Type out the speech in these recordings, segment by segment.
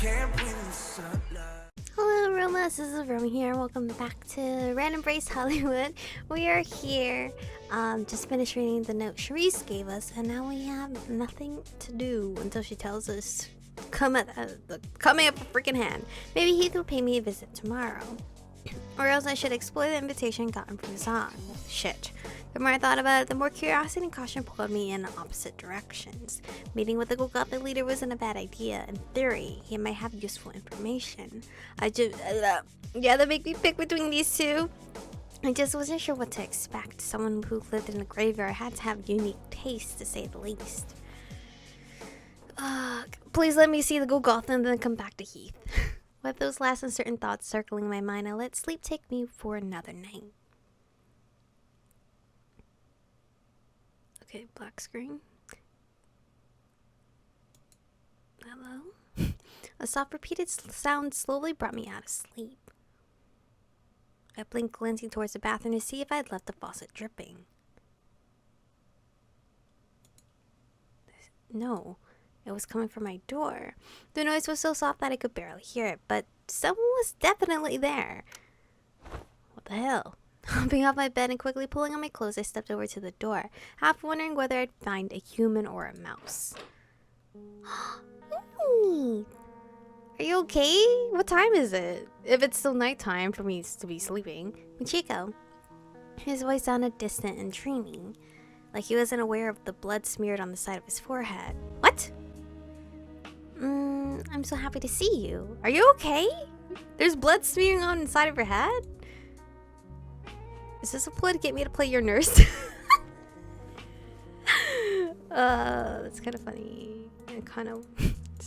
Hello, Romas. This is Aromie here. Welcome back to Random Brace Hollywood. We are here. Just finished reading the note Charisse gave us, and now we have nothing to do until she tells us coming up a freaking hand. Maybe Heath will pay me a visit tomorrow, or else I should explore the invitation gotten from Zahn. Shit. The more I thought about it, the more curiosity and caution pulled me in opposite directions. Meeting with the Golgotha leader wasn't a bad idea. In theory, he might have useful information. Yeah, that make me pick between these two. I just wasn't sure what to expect. Someone who lived in a graveyard had to have unique taste, to say the least. Please let me see the Golgotha and then come back to Heath. With those last uncertain thoughts circling my mind, I let sleep take me for another night. Okay, black screen. Hello? A soft repeated sound slowly brought me out of sleep. I blinked, glancing towards the bathroom to see if I had left the faucet dripping. No, it was coming from my door. The noise was so soft that I could barely hear it, but someone was definitely there. What the hell? Hopping off my bed and quickly pulling on my clothes, I stepped over to the door, half wondering whether I'd find a human or a mouse. Are you okay? What time is it? If it's still nighttime for me to be sleeping. Michiko. His voice sounded distant and dreamy, like he wasn't aware of the blood smeared on the side of his forehead. What? I'm so happy to see you. Are you okay? There's blood smearing on the side of your head? Is this a ploy to get me to play your nurse? That's kind of funny. I kind of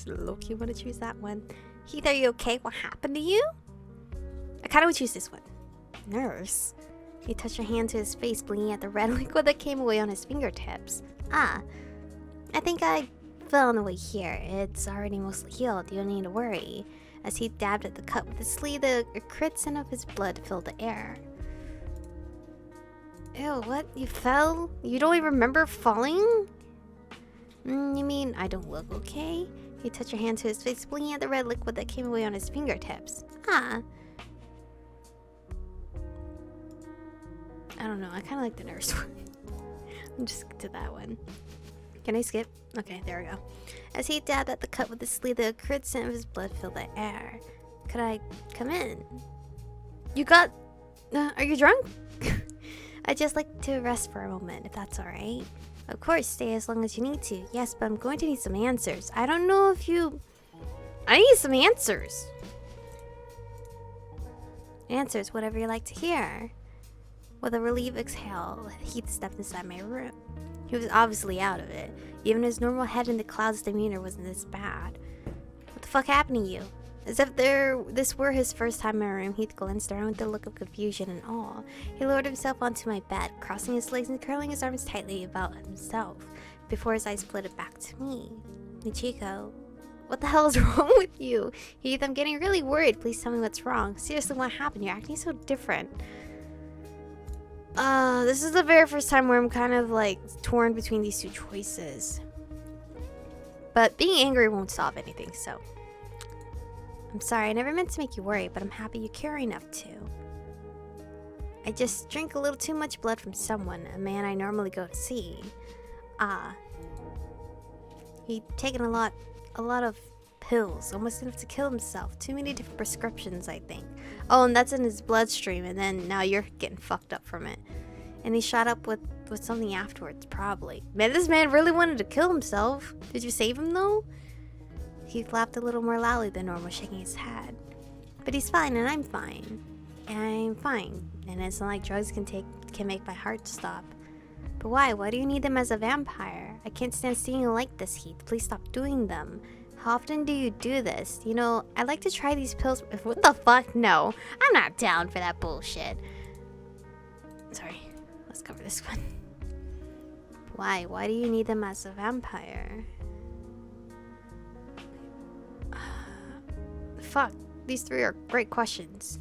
low-key want to choose that one. Heath, are you okay? What happened to you? I kind of would choose this one. Nurse? He touched her hand to his face, blinking at the red liquid that came away on his fingertips. I think I fell on the way here. It's already mostly healed. You don't need to worry. As he dabbed at the cut with his sleeve, the acrid scent of his blood filled the air. Ew, what? You fell? You don't even remember falling? You mean I don't look okay? He touched her hand to his face, blinking at the red liquid that came away on his fingertips. I don't know. I kind of like the nurse one. I'll just skip to that one. Can I skip? Okay, there we go. As he dabbed at the cut with his sleeve, the acrid scent of his blood filled the air. Could I come in? You got... are you drunk? I'd just like to rest for a moment, if that's alright. Of course, stay as long as you need to. Yes, but I'm going to need some answers. I don't know if you... I need some answers. Answers, whatever you like to hear. With a relieved exhale, Heath stepped inside my room. He was obviously out of it. Even his normal head in the clouds demeanor wasn't this bad. What the fuck happened to you? As if this were his first time in my room, Heath glanced around with a look of confusion and awe. He lowered himself onto my bed, crossing his legs and curling his arms tightly about himself, before his eyes flitted back to me. Michiko, what the hell is wrong with you? Heath, I'm getting really worried. Please tell me what's wrong. Seriously, what happened? You're acting so different. This is the very first time where I'm kind of like torn between these two choices. But being angry won't solve anything, so... I'm sorry, I never meant to make you worry, but I'm happy you care enough to. I just drank a little too much blood from someone, a man I normally go to see. He'd taken a lot of pills, almost enough to kill himself. Too many different prescriptions, I think. Oh, and that's in his bloodstream, and then now you're getting fucked up from it. And he shot up with something afterwards, probably. Man, this man really wanted to kill himself. Did you save him, though? He laughed a little more loudly than normal, shaking his head. But he's fine, and I'm fine. And I'm fine. And it's not like drugs can make my heart stop. But why? Why do you need them as a vampire? I can't stand seeing you like this, Heath. Please stop doing them. How often do you do this? You know, I'd like to try these pills. What the fuck? No. I'm not down for that bullshit. Sorry. Let's cover this one. Why? Why do you need them as a vampire? Fuck, these three are great questions.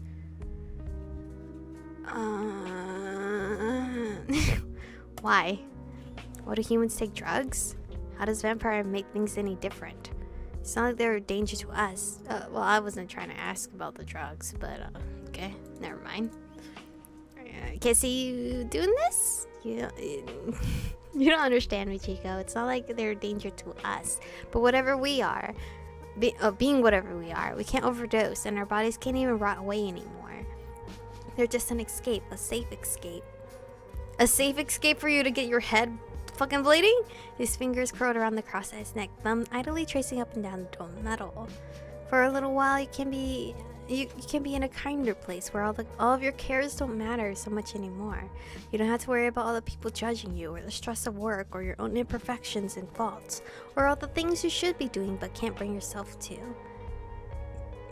Why? Why do humans take drugs? How does vampire make things any different? It's not like they're a danger to us. Well, I wasn't trying to ask about the drugs, but okay, never mind. I can't see you doing this. You don't understand me, Chico. It's not like they're a danger to us, but whatever we are, being whatever we are, we can't overdose, and our bodies can't even rot away anymore. They're just an escape, a safe escape. A safe escape for you to get your head fucking bleeding? His fingers curled around the cross of his neck, thumb idly tracing up and down the dull metal. For a little while, you can be in a kinder place where all of your cares don't matter so much anymore. You don't have to worry about all the people judging you, or the stress of work, or your own imperfections and faults, or all the things you should be doing but can't bring yourself to.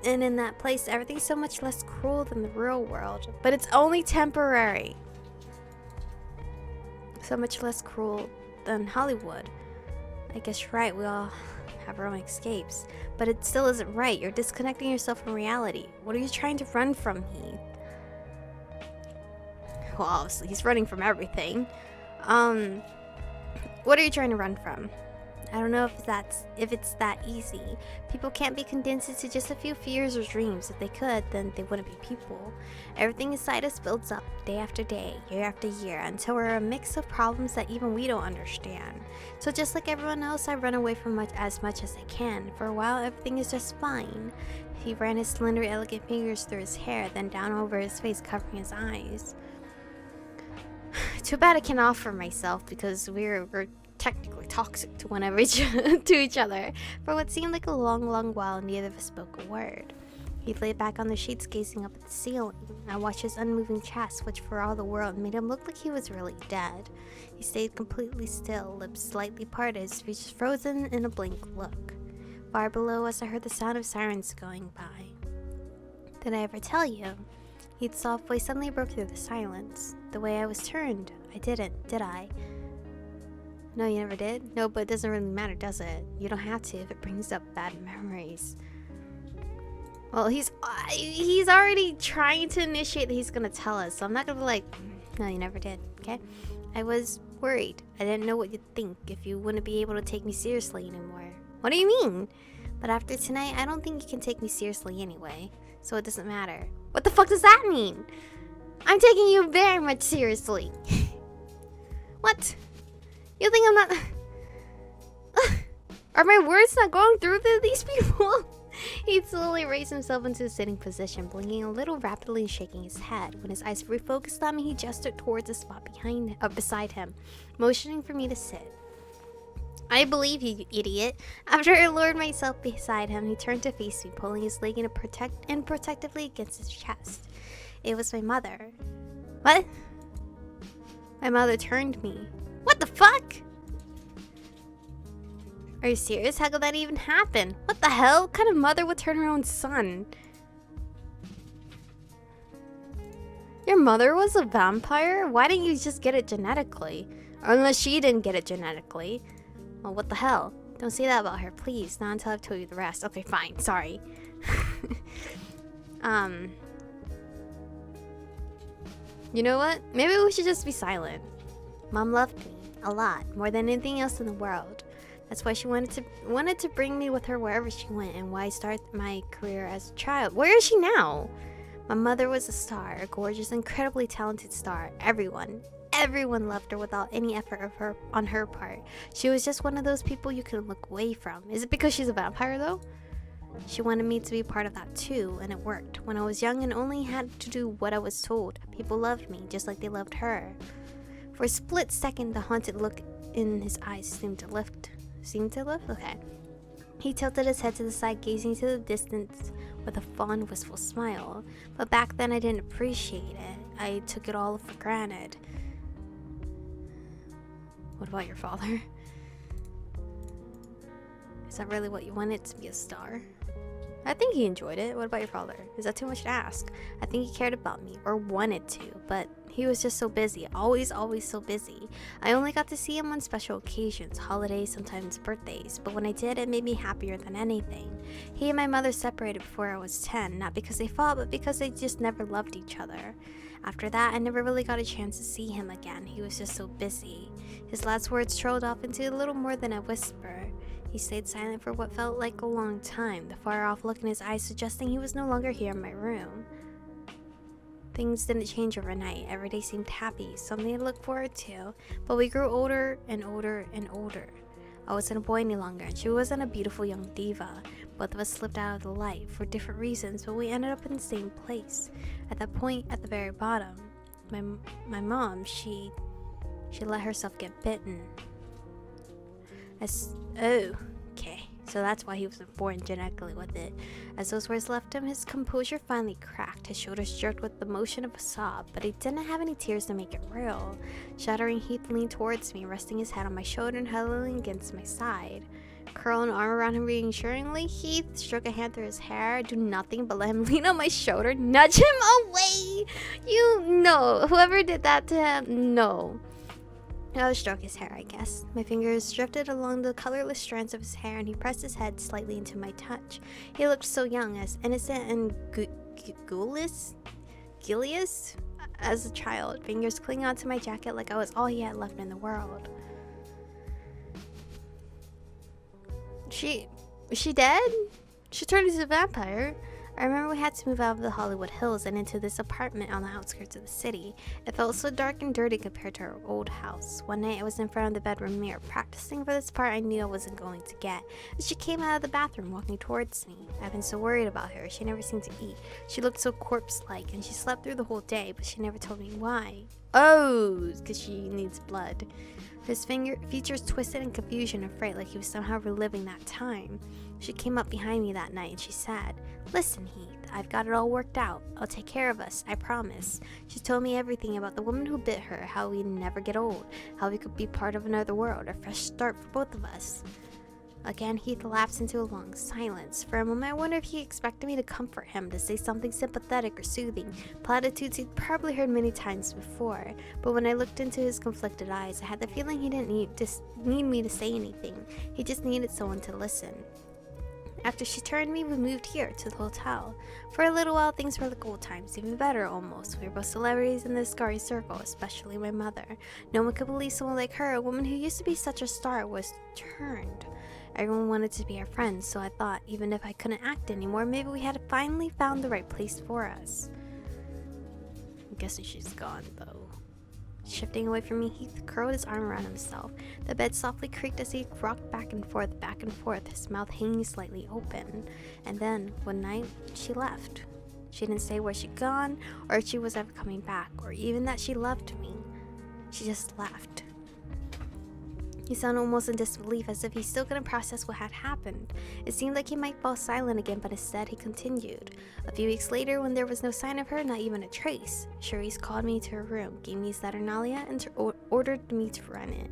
And in that place, everything's so much less cruel than the real world, but it's only temporary. So much less cruel than Hollywood. I guess you're right, we all have our own escapes, but it still isn't right. You're disconnecting yourself from reality. What are you trying to run from, Heath? Well, obviously he's running from everything. What are you trying to run from? I don't know if it's that easy. People can't be condensed into just a few fears or dreams. If they could, then they wouldn't be people. Everything inside us builds up day after day, year after year, until we're a mix of problems that even we don't understand. So just like everyone else, I run away from as much as I can. For a while, everything is just fine. He ran his slender, elegant fingers through his hair, then down over his face, covering his eyes. Too bad I can't offer myself, because we're technically toxic to each other. For what seemed like a long while, neither of us spoke a word. He lay back on the sheets, gazing up at the ceiling. I watched his unmoving chest, which for all the world made him look like he was really dead. He stayed completely still, lips slightly parted, his features frozen in a blank look. Far below us, I heard the sound of sirens going by. Did I ever tell you? Heath's soft voice suddenly broke through the silence. The way I was turned. I didn't, did I? No, you never did? No, but it doesn't really matter, does it? You don't have to if it brings up bad memories. Well, he's already trying to initiate that he's gonna tell us, so I'm not gonna be like, no, you never did, okay? I was worried. I didn't know what you'd think, if you wouldn't be able to take me seriously anymore. What do you mean? But after tonight, I don't think you can take me seriously anyway, so it doesn't matter. What the fuck does that mean? I'm taking you very much seriously. What? You think I'm not... Are my words not going through to these people? He slowly raised himself into a sitting position, blinking a little rapidly and shaking his head. When his eyes refocused on me, he gestured towards the spot beside him, motioning for me to sit. I believe you, idiot. After I lowered myself beside him, he turned to face me, pulling his leg in protectively against his chest. It was my mother. What? My mother turned me. What the fuck? Are you serious? How could that even happen? What the hell? What kind of mother would turn her own son? Your mother was a vampire? Why didn't you just get it genetically? Or unless she didn't get it genetically. Well, what the hell? Don't say that about her, please. Not until I've told you the rest. Okay, fine. Sorry. You know what? Maybe we should just be silent. Mom loved me. A lot. More than anything else in the world. That's why she wanted to bring me with her wherever she went, and why I started my career as a child. Where is she now? My mother was a star, a gorgeous, incredibly talented star. Everyone loved her without any effort on her part. She was just one of those people you couldn't look away from. Is it because she's a vampire though? She wanted me to be part of that too, and it worked. When I was young and only had to do what I was told, people loved me just like they loved her. For a split second, the haunted look in his eyes seemed to lift? Okay. He tilted his head to the side, gazing to the distance with a fond, wistful smile. But back then, I didn't appreciate it. I took it all for granted. What about your father? Is that really what you wanted, to be a star? I think he enjoyed it. What about your father? Is that too much to ask? I think he cared about me, or wanted to, but he was just so busy. Always so busy. I only got to see him on special occasions, holidays, sometimes birthdays, but when I did, it made me happier than anything. He and my mother separated before I was 10, not because they fought, but because they just never loved each other. After that, I never really got a chance to see him again. He was just so busy. His last words trailed off into a little more than a whisper. He stayed silent for what felt like a long time, the far-off look in his eyes suggesting he was no longer here in my room. Things didn't change overnight. Every day seemed happy, something to look forward to, but we grew older and older and older. I wasn't a boy any longer, and she wasn't a beautiful young diva. Both of us slipped out of the light for different reasons, but we ended up in the same place. At that point, at the very bottom, my mom, she let herself get bitten. Okay. So that's why he wasn't born genetically with it. As those words left him, his composure finally cracked. His shoulders jerked with the motion of a sob, but he didn't have any tears to make it real. Shuddering, Heath leaned towards me, resting his head on my shoulder and huddling against my side. Curl an arm around him reassuringly. Heath stroked a hand through his hair. Do nothing but let him lean on my shoulder. Nudge him away! You know, whoever did that to him, no. I would stroke his hair, I guess. My fingers drifted along the colorless strands of his hair, and he pressed his head slightly into my touch. He looked so young, as innocent and gilious as a child, fingers clinging onto my jacket like I was all he had left in the world. Was she dead? She turned into a vampire. I remember we had to move out of the Hollywood Hills and into this apartment on the outskirts of the city. It felt so dark and dirty compared to our old house. One night I was in front of the bedroom mirror, practicing for this part I knew I wasn't going to get. And she came out of the bathroom, walking towards me. I've been so worried about her. She never seemed to eat. She looked so corpse-like, and she slept through the whole day, but she never told me why. Oh, because she needs blood. His features twisted in confusion and fright, like he was somehow reliving that time. She came up behind me that night and she said, "Listen, Heath, I've got it all worked out. I'll take care of us, I promise." She told me everything about the woman who bit her, how we'd never get old, how we could be part of another world, a fresh start for both of us. Again, Heath lapsed into a long silence. For a moment, I wondered if he expected me to comfort him, to say something sympathetic or soothing, platitudes he'd probably heard many times before. But when I looked into his conflicted eyes, I had the feeling he didn't need me to say anything. He just needed someone to listen. After she turned me, we moved here to the hotel. For a little while, things were like old times, even better almost. We were both celebrities in the Scary circle, especially my mother. No one could believe someone like her, a woman who used to be such a star, was turned. Everyone wanted to be our friends, so I thought, even if I couldn't act anymore, maybe we had finally found the right place for us. I'm guessing she's gone, though. Shifting away from me, Heath curled his arm around himself. The bed softly creaked as he rocked back and forth, his mouth hanging slightly open. And then, one night, she left. She didn't say where she'd gone, or if she was ever coming back, or even that she loved me. She just left. He sounded almost in disbelief, as if he still couldn't process what had happened. It seemed like he might fall silent again, but instead he continued. A few weeks later, when there was no sign of her, not even a trace, Charisse called me to her room, gave me Saturnalia, and ordered me to run it.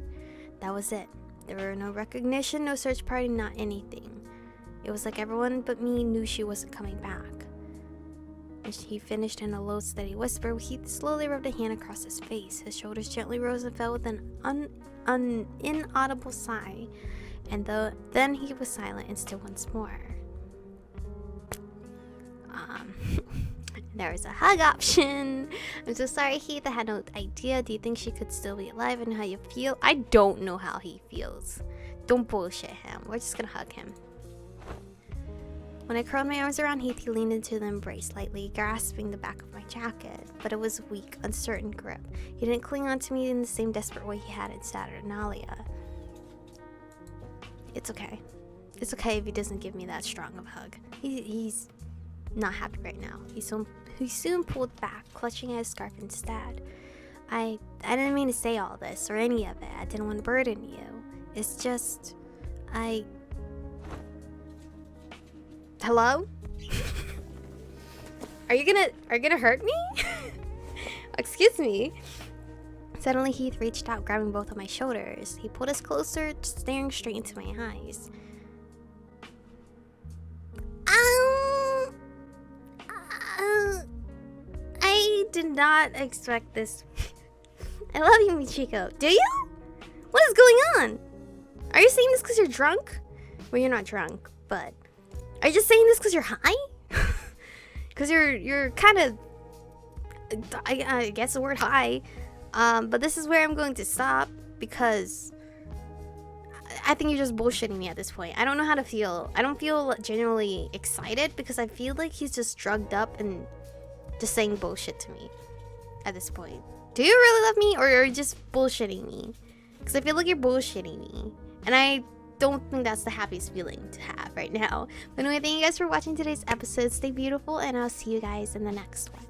That was it. There were no recognition, no search party, not anything. It was like everyone but me knew she wasn't coming back. And he finished in a low, steady whisper. He slowly rubbed a hand across his face. His shoulders gently rose and fell with an inaudible sigh, and then he was silent and still once more. There was a hug option. I'm so sorry, Heath. I had no idea. Do you think she could still be alive and how you feel? I don't know how he feels. Don't bullshit him. We're just gonna hug him. When I curled my arms around Heath, he leaned into the embrace, lightly grasping the back of my jacket. But it was a weak, uncertain grip. He didn't cling on to me in the same desperate way he had in Saturnalia. It's okay. It's okay if he doesn't give me that strong of a hug. He's not happy right now. He soon pulled back, clutching at his scarf instead. I didn't mean to say all this, or any of it. I didn't want to burden you. It's just... Hello? Are you gonna hurt me? Excuse me. Suddenly Heath reached out, grabbing both of my shoulders. He pulled us closer, staring straight into my eyes. I did not expect this. I love you, Michiko. Do you? What is going on? Are you saying this because you're drunk? Well, you're not drunk, but... Are you just saying this because you're high? Because you're kind of, I guess the word high. But this is where I'm going to stop, because I think you're just bullshitting me at this point. I don't know how to feel. I don't feel genuinely excited because I feel like he's just drugged up and just saying bullshit to me at this point. Do you really love me, or are you just bullshitting me? Because I feel like you're bullshitting me, and I don't think that's the happiest feeling to have right now. But anyway, thank you guys for watching today's episode. Stay beautiful, and I'll see you guys in the next one.